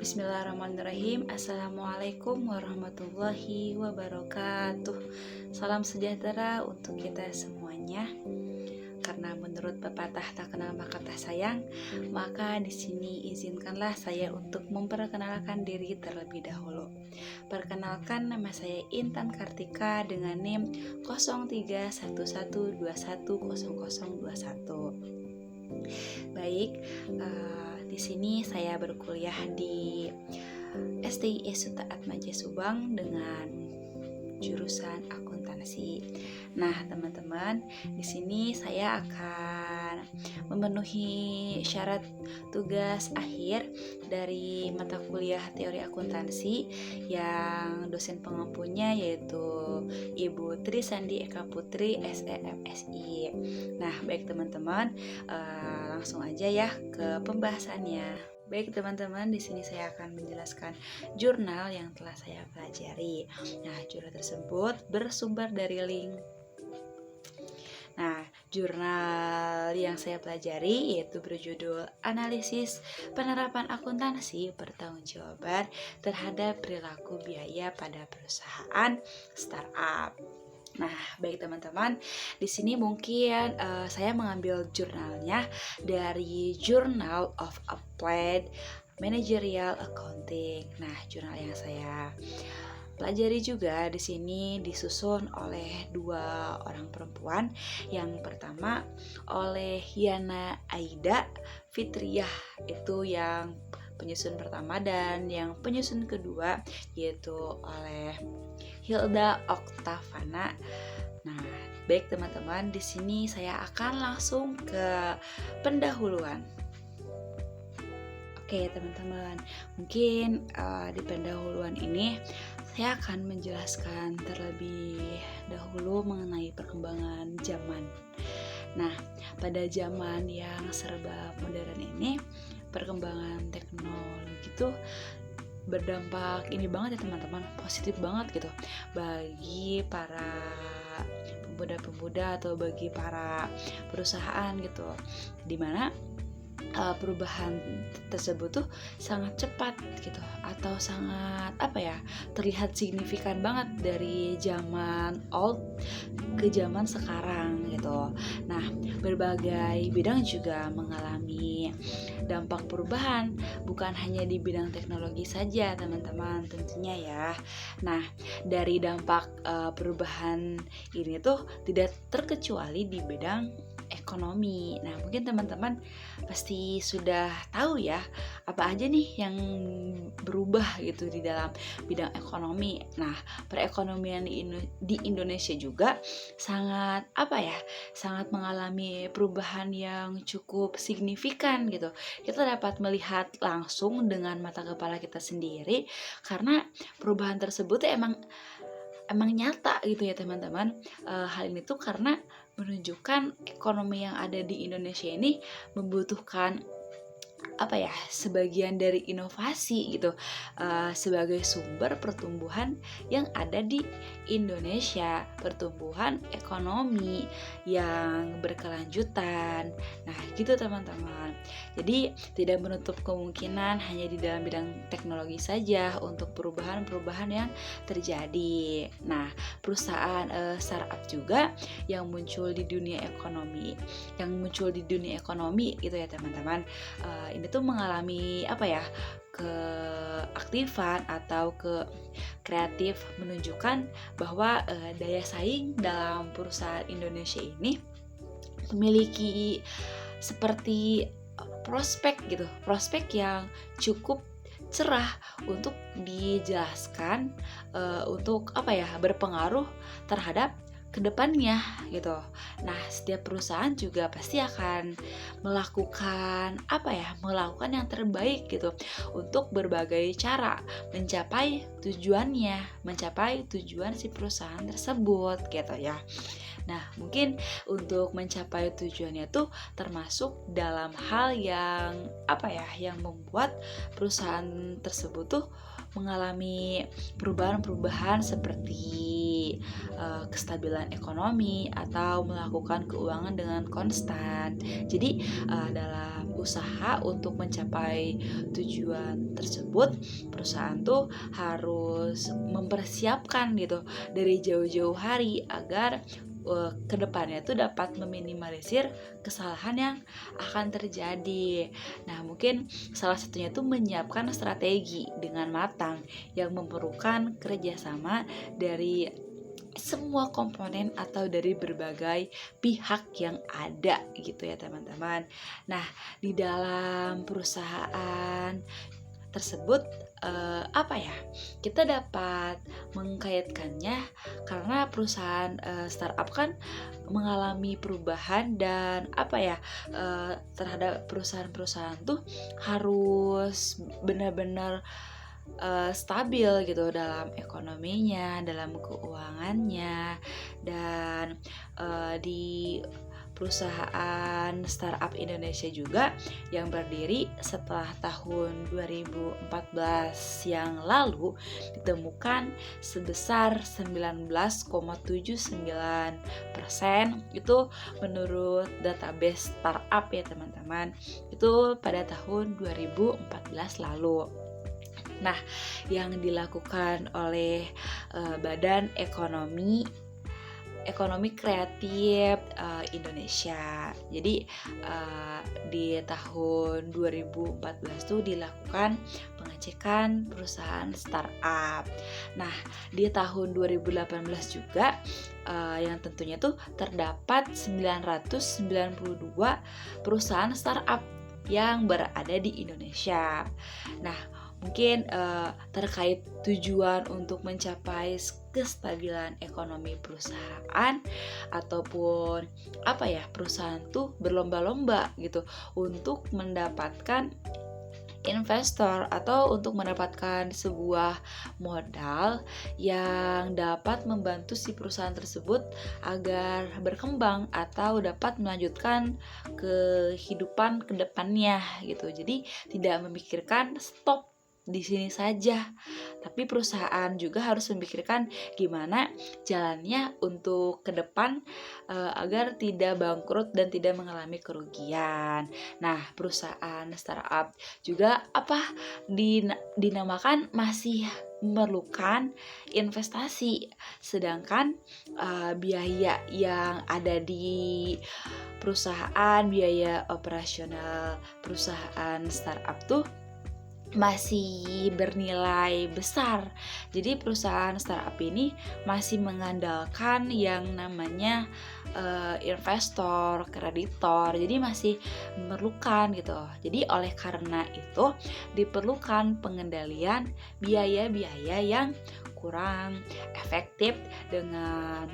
Bismillahirrahmanirrahim. Assalamualaikum warahmatullahi wabarakatuh. Salam sejahtera untuk kita semuanya. Karena menurut pepatah tak kenal maka tak sayang, maka di sini izinkanlah saya untuk memperkenalkan diri terlebih dahulu. Perkenalkan, nama saya Intan Kartika dengan NIM 031121000021. Baik, di sini saya berkuliah di STIE Suta Atmaja Subang dengan jurusan akuntansi. Nah, teman-teman, di sini saya akan memenuhi syarat tugas akhir dari mata kuliah teori akuntansi yang dosen pengampunya yaitu Ibu Tri Sandi Eka Putri SEMSI. Nah, baik teman-teman, langsung aja ya ke pembahasannya. Baik teman-teman, di sini saya akan menjelaskan jurnal yang telah saya pelajari. Nah, jurnal tersebut bersumber dari link. Nah, jurnal yang saya pelajari yaitu berjudul Analisis Penerapan Akuntansi Pertanggungjawaban Terhadap Perilaku Biaya pada Perusahaan Startup. Nah, baik teman-teman, di sini mungkin saya mengambil jurnalnya dari Journal of Applied Managerial Accounting. Nah, jurnal yang saya pelajari juga di sini disusun oleh dua orang perempuan. Yang pertama oleh Yana Aida Fitriah, itu yang penyusun pertama, dan yang penyusun kedua yaitu oleh Hilda Oktavana. Nah, baik teman-teman, di sini saya akan langsung ke pendahuluan. Oke teman-teman, mungkin di pendahuluan ini saya akan menjelaskan terlebih dahulu mengenai perkembangan zaman. Nah, pada zaman yang serba modern ini, perkembangan teknologi itu berdampak ini banget ya teman-teman, positif banget gitu bagi para pemuda-pemuda atau bagi para perusahaan gitu, dimana perubahan tersebut tuh sangat cepat gitu, atau sangat terlihat signifikan banget dari zaman old ke zaman sekarang gitu. Nah, berbagai bidang juga mengalami dampak perubahan, bukan hanya di bidang teknologi saja teman-teman tentunya ya. Nah, dari dampak perubahan ini tuh tidak terkecuali di bidang ekonomi. Nah, mungkin teman-teman pasti sudah tahu ya apa aja nih yang berubah gitu di dalam bidang ekonomi. Nah, perekonomian di Indonesia juga sangat sangat mengalami perubahan yang cukup signifikan gitu. Kita dapat melihat langsung dengan mata kepala kita sendiri, karena perubahan tersebut emang nyata gitu ya teman-teman. Hal ini tuh karena menunjukkan ekonomi yang ada di Indonesia ini membutuhkan sebagian dari inovasi gitu sebagai sumber pertumbuhan yang ada di Indonesia, pertumbuhan ekonomi yang berkelanjutan. Nah, gitu teman-teman. Jadi tidak menutup kemungkinan hanya di dalam bidang teknologi saja untuk perubahan-perubahan yang terjadi. Nah, perusahaan startup juga yang muncul di dunia ekonomi, gitu ya teman-teman. Ini tuh mengalami keaktifan atau ke kreatif, menunjukkan bahwa daya saing dalam perusahaan Indonesia ini memiliki seperti prospek yang cukup cerah untuk dijelaskan, untuk berpengaruh terhadap kedepannya gitu. Nah, setiap perusahaan juga pasti akan melakukan yang terbaik gitu untuk berbagai cara mencapai tujuan si perusahaan tersebut gitu ya. Nah, mungkin untuk mencapai tujuannya tuh termasuk dalam hal yang yang membuat perusahaan tersebut tuh mengalami perubahan-perubahan seperti kestabilan ekonomi atau melakukan keuangan dengan konstan. Jadi dalam usaha untuk mencapai tujuan tersebut, perusahaan tuh harus mempersiapkan gitu dari jauh-jauh hari agar kedepannya itu dapat meminimalisir kesalahan yang akan terjadi. Nah, mungkin salah satunya itu menyiapkan strategi dengan matang yang memerlukan kerjasama dari semua komponen atau dari berbagai pihak yang ada gitu ya teman-teman. Nah, di dalam perusahaan tersebut kita dapat mengkaitkannya karena perusahaan startup kan mengalami perubahan dan terhadap perusahaan-perusahaan tuh harus benar-benar stabil gitu dalam ekonominya, dalam keuangannya, dan di perusahaan startup Indonesia juga yang berdiri setelah tahun 2014 yang lalu ditemukan sebesar 19,79% itu menurut database startup ya teman-teman, itu pada tahun 2014 lalu. Nah, yang dilakukan oleh Badan Ekonomi Kreatif Indonesia. Jadi di tahun 2014 itu dilakukan pengecekan perusahaan startup. Nah, di tahun 2018 juga yang tentunya tuh terdapat 992 perusahaan startup yang berada di Indonesia. Nah, mungkin terkait tujuan untuk mencapai kestabilan ekonomi perusahaan ataupun perusahaan tuh berlomba-lomba gitu untuk mendapatkan investor atau untuk mendapatkan sebuah modal yang dapat membantu si perusahaan tersebut agar berkembang atau dapat melanjutkan kehidupan kedepannya gitu. Jadi tidak memikirkan stop di sini saja, tapi perusahaan juga harus memikirkan gimana jalannya untuk ke depan agar tidak bangkrut dan tidak mengalami kerugian. Nah, perusahaan startup juga dinamakan masih memerlukan investasi, sedangkan biaya yang ada di perusahaan, biaya operasional perusahaan startup tuh masih bernilai besar. Jadi perusahaan startup ini masih mengandalkan yang namanya investor, kreditor. Jadi masih memerlukan gitu. Jadi oleh karena itu diperlukan pengendalian biaya-biaya yang kurang efektif dengan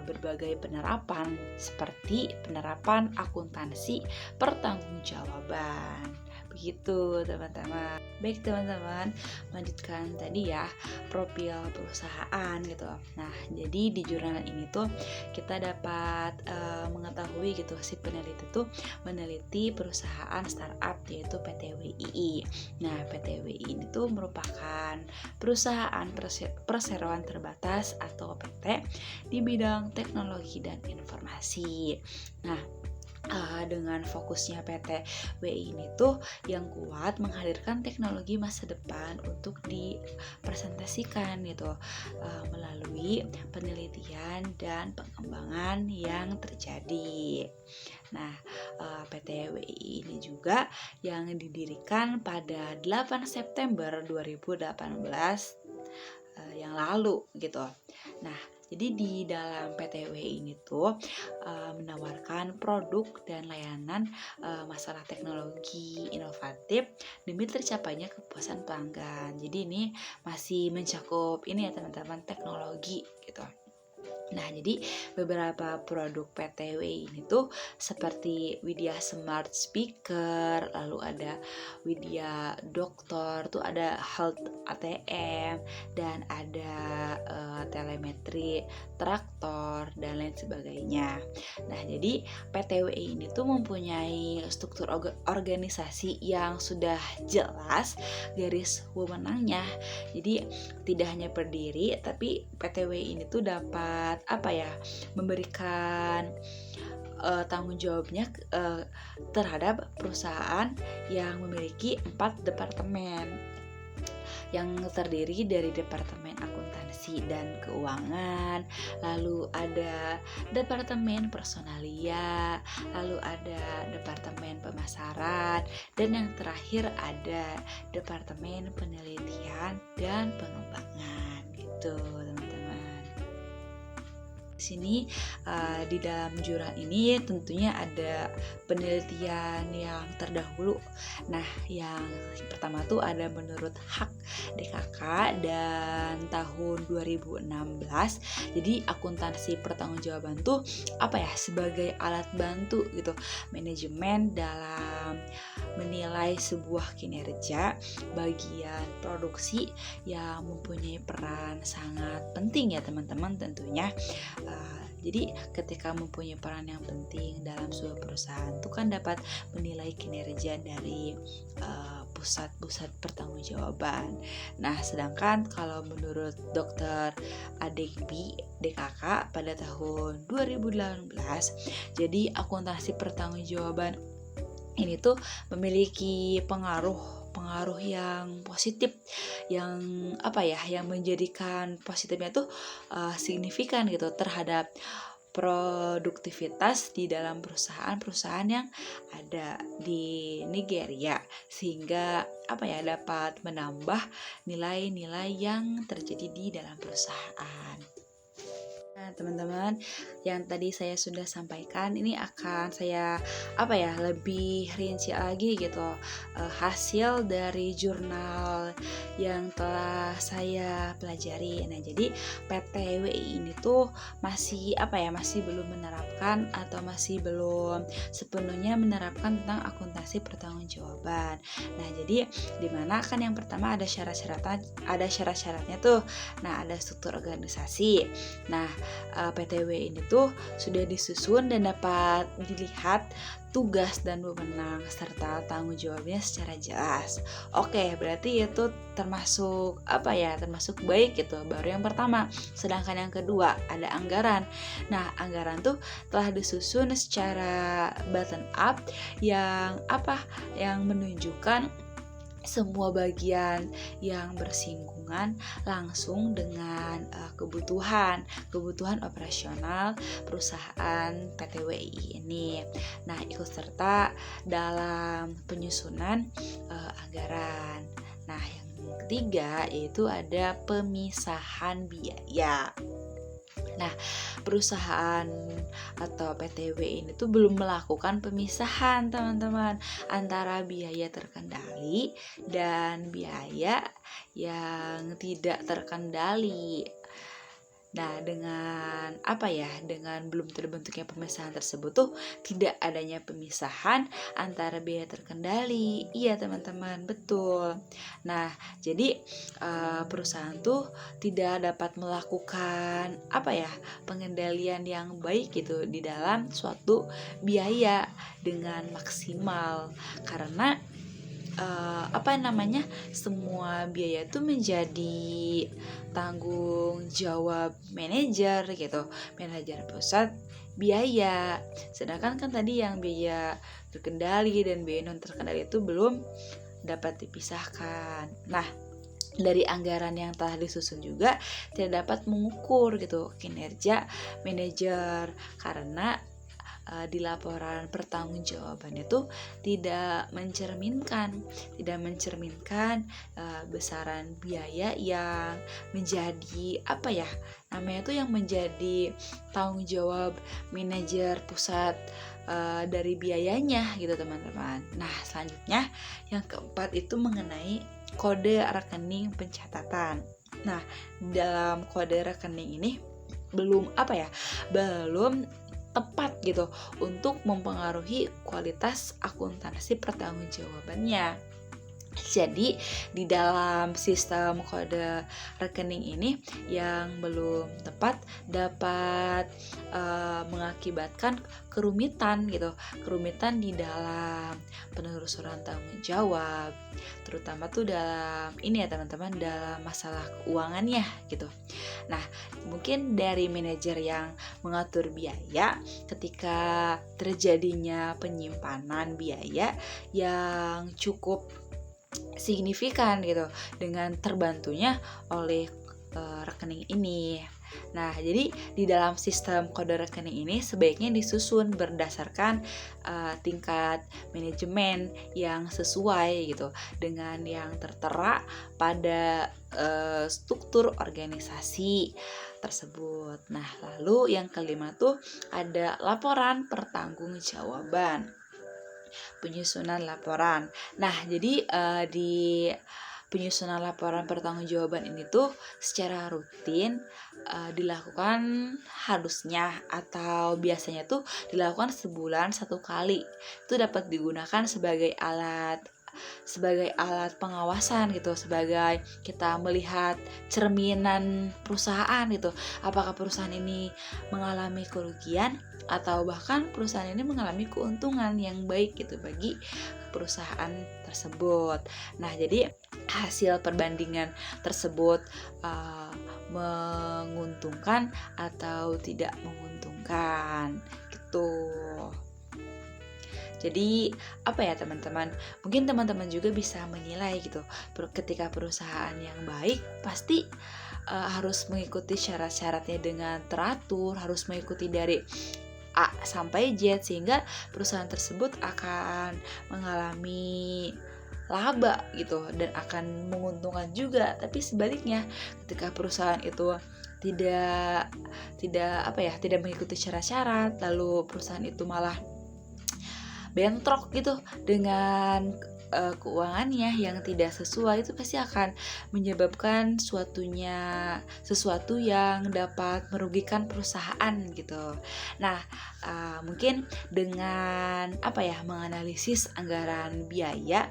berbagai penerapan seperti penerapan akuntansi pertanggungjawaban. Begitu teman-teman. Baik teman-teman, lanjutkan tadi ya profil perusahaan gitu. Nah, jadi di jurnal ini tuh kita dapat mengetahui gitu si peneliti tuh meneliti perusahaan startup yaitu PT WII. Nah, PT WII ini tuh merupakan perusahaan perseroan terbatas atau PT di bidang teknologi dan informasi. Nah, dengan fokusnya PT WI ini tuh yang kuat menghadirkan teknologi masa depan untuk dipresentasikan gitu melalui penelitian dan pengembangan yang terjadi. Nah, PT WI ini juga yang didirikan pada 8 September 2018 yang lalu gitu. Nah, jadi di dalam PT WI ini tuh menawarkan produk dan layanan masalah teknologi inovatif demi tercapainya kepuasan pelanggan. Jadi ini masih mencakup ini ya teman-teman teknologi gitu. Nah, jadi beberapa produk PTW ini tuh seperti Widya Smart Speaker, lalu ada Widya Dokter, tuh ada Health ATM, dan ada telemetri traktor, dan lain sebagainya. Nah, jadi PTW ini tuh mempunyai struktur organisasi yang sudah jelas garis wewenangnya. Jadi tidak hanya berdiri, tapi PTW ini tuh dapat memberikan tanggung jawabnya terhadap perusahaan yang memiliki 4 departemen yang terdiri dari departemen akuntansi dan keuangan, lalu ada departemen personalia, lalu ada departemen pemasaran, dan yang terakhir ada departemen penelitian dan pengembangan gitu, teman-teman. Di sini di dalam jurnal ini tentunya ada penelitian yang terdahulu. Nah, yang pertama tuh ada menurut Hak DKK dan tahun 2016. Jadi akuntansi pertanggungjawaban tuh sebagai alat bantu gitu manajemen dalam menilai sebuah kinerja bagian produksi yang mempunyai peran sangat penting ya teman-teman tentunya. Jadi ketika mempunyai peran yang penting dalam sebuah perusahaan itu kan dapat menilai kinerja dari pusat-pusat pertanggungjawaban. Nah, sedangkan kalau menurut Dr. Adegbi DKK pada tahun 2018, jadi akuntansi pertanggungjawaban ini tuh memiliki pengaruh yang positif yang yang menjadikan positifnya tuh signifikan gitu terhadap produktivitas di dalam perusahaan-perusahaan yang ada di Nigeria sehingga dapat menambah nilai-nilai yang terjadi di dalam perusahaan. Nah, teman-teman, yang tadi saya sudah sampaikan ini akan saya lebih rinci lagi gitu hasil dari jurnal yang telah saya pelajari. Nah, jadi PTWI ini tuh masih masih belum menerapkan atau masih belum sepenuhnya menerapkan tentang akuntansi pertanggungjawaban. Nah, jadi dimana kan yang pertama ada syarat-syaratnya tuh. Nah, ada struktur organisasi. Nah, PTW ini tuh sudah disusun dan dapat dilihat tugas dan wewenang serta tanggung jawabnya secara jelas. Oke, berarti itu termasuk termasuk baik gitu. Baru yang pertama. Sedangkan yang kedua ada anggaran. Nah, anggaran tuh telah disusun secara bottom up yang menunjukkan semua bagian yang bersinggungan langsung dengan kebutuhan operasional perusahaan PTWI ini. Nah, ikut serta dalam penyusunan anggaran. Nah, yang ketiga yaitu ada pemisahan biaya. Nah, perusahaan atau PTW ini tuh belum melakukan pemisahan teman-teman antara biaya terkendali dan biaya yang tidak terkendali. Nah, dengan dengan belum terbentuknya pemisahan tersebut tuh tidak adanya pemisahan antara biaya terkendali. Iya, teman-teman, betul. Nah, jadi perusahaan tuh tidak dapat melakukan pengendalian yang baik gitu di dalam suatu biaya dengan maksimal karena semua biaya itu menjadi tanggung jawab manajer pusat biaya. Sedangkan kan tadi yang biaya terkendali dan biaya non terkendali itu belum dapat dipisahkan. Nah, dari anggaran yang telah disusun juga tidak dapat mengukur gitu kinerja manajer karena di laporan pertanggungjawaban itu tidak mencerminkan besaran biaya yang menjadi yang menjadi tanggung jawab manajer pusat dari biayanya gitu teman-teman. Nah, selanjutnya yang keempat itu mengenai kode rekening pencatatan. Nah, dalam kode rekening ini belum tepat gitu untuk mempengaruhi kualitas akuntansi pertanggungjawabannya. Jadi di dalam sistem kode rekening ini yang belum tepat dapat mengakibatkan kerumitan di dalam penelusuran tanggung jawab, terutama tuh dalam ini ya teman-teman, dalam masalah keuangannya gitu. Nah, mungkin dari manajer yang mengatur biaya, ketika terjadinya penyimpanan biaya yang cukup signifikan gitu dengan terbantunya oleh rekening ini. Nah, jadi di dalam sistem kode rekening ini sebaiknya disusun berdasarkan tingkat manajemen yang sesuai gitu dengan yang tertera pada struktur organisasi tersebut. Nah, lalu yang kelima tuh ada laporan pertanggungjawaban. Penyusunan laporan. Nah, jadi di penyusunan laporan pertanggungjawaban ini tuh secara rutin dilakukan harusnya atau biasanya tuh dilakukan sebulan 1 kali. Itu dapat digunakan sebagai alat pengawasan gitu, sebagai kita melihat cerminan perusahaan gitu. Apakah perusahaan ini mengalami kerugian atau bahkan perusahaan ini mengalami keuntungan yang baik gitu bagi perusahaan tersebut. Nah, jadi hasil perbandingan tersebut menguntungkan atau tidak menguntungkan gitu. Jadi apa ya teman-teman, mungkin teman-teman juga bisa menilai gitu, ketika perusahaan yang baik pasti harus mengikuti syarat-syaratnya dengan teratur, harus mengikuti dari A sampai Z, sehingga perusahaan tersebut akan mengalami laba gitu dan akan menguntungkan juga. Tapi sebaliknya, ketika perusahaan itu tidak mengikuti syarat-syarat, lalu perusahaan itu malah bentrok gitu dengan keuangannya yang tidak sesuai, itu pasti akan menyebabkan sesuatu yang dapat merugikan perusahaan gitu. Nah, mungkin dengan menganalisis anggaran biaya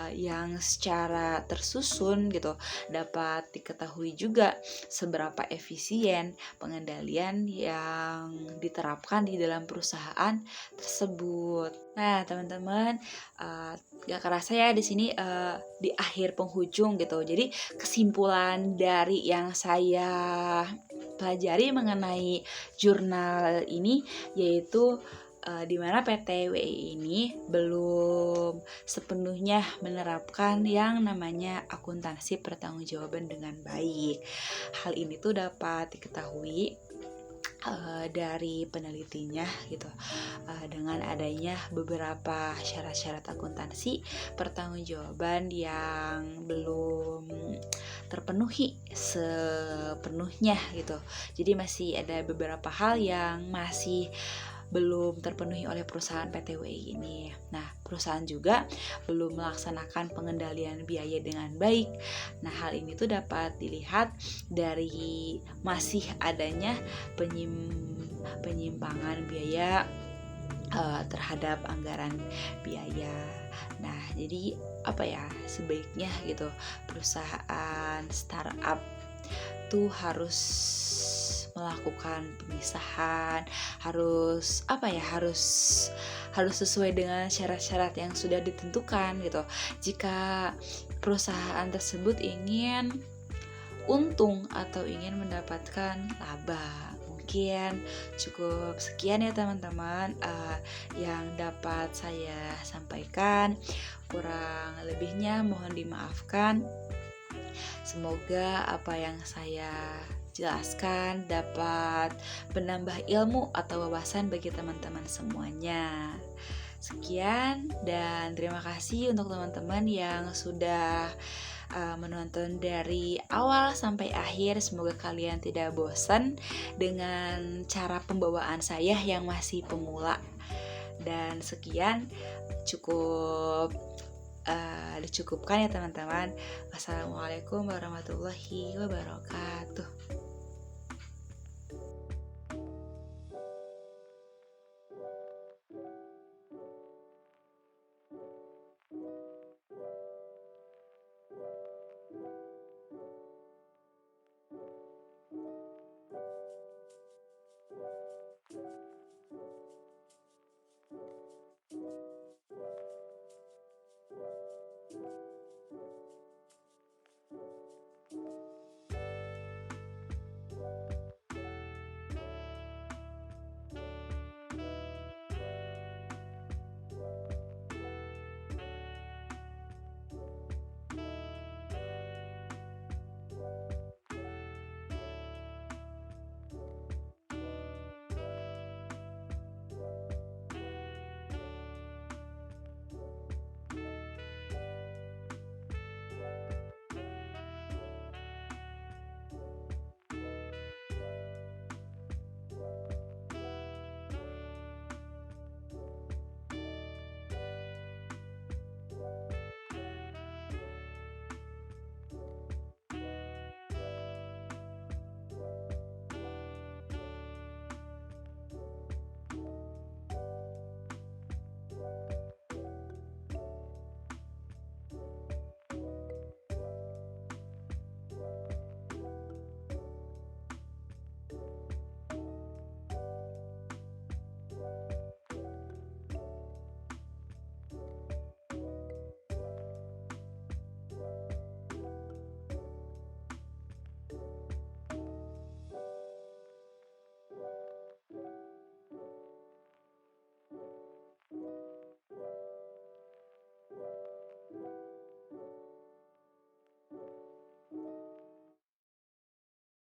yang secara tersusun gitu, dapat diketahui juga seberapa efisien pengendalian yang diterapkan di dalam perusahaan tersebut. Nah, teman-teman, gak kerasa ya di sini di akhir penghujung gitu. Jadi kesimpulan dari yang saya pelajari mengenai jurnal ini yaitu di mana PT WI ini belum sepenuhnya menerapkan yang namanya akuntansi pertanggungjawaban dengan baik. Hal ini tuh dapat diketahui dari penelitinya gitu, dengan adanya beberapa syarat-syarat akuntansi pertanggungjawaban yang belum terpenuhi sepenuhnya gitu. Jadi masih ada beberapa hal yang masih belum terpenuhi oleh perusahaan PT WI ini. Nah, perusahaan juga belum melaksanakan pengendalian biaya dengan baik. Nah, hal ini tuh dapat dilihat dari masih adanya penyimpangan biaya terhadap anggaran biaya. Nah, jadi sebaiknya gitu perusahaan startup tuh harus melakukan pemisahan, harus sesuai dengan syarat-syarat yang sudah ditentukan gitu. Jika perusahaan tersebut ingin untung atau ingin mendapatkan laba. Mungkin cukup sekian ya teman-teman yang dapat saya sampaikan. Kurang lebihnya mohon dimaafkan. Semoga apa yang saya jelaskan dapat menambah ilmu atau wawasan bagi teman-teman semuanya. Sekian dan terima kasih untuk teman-teman yang sudah menonton dari awal sampai akhir. Semoga kalian tidak bosan dengan cara pembawaan saya yang masih pemula. Dan sekian, dicukupkan ya teman-teman. Wassalamualaikum warahmatullahi wabarakatuh.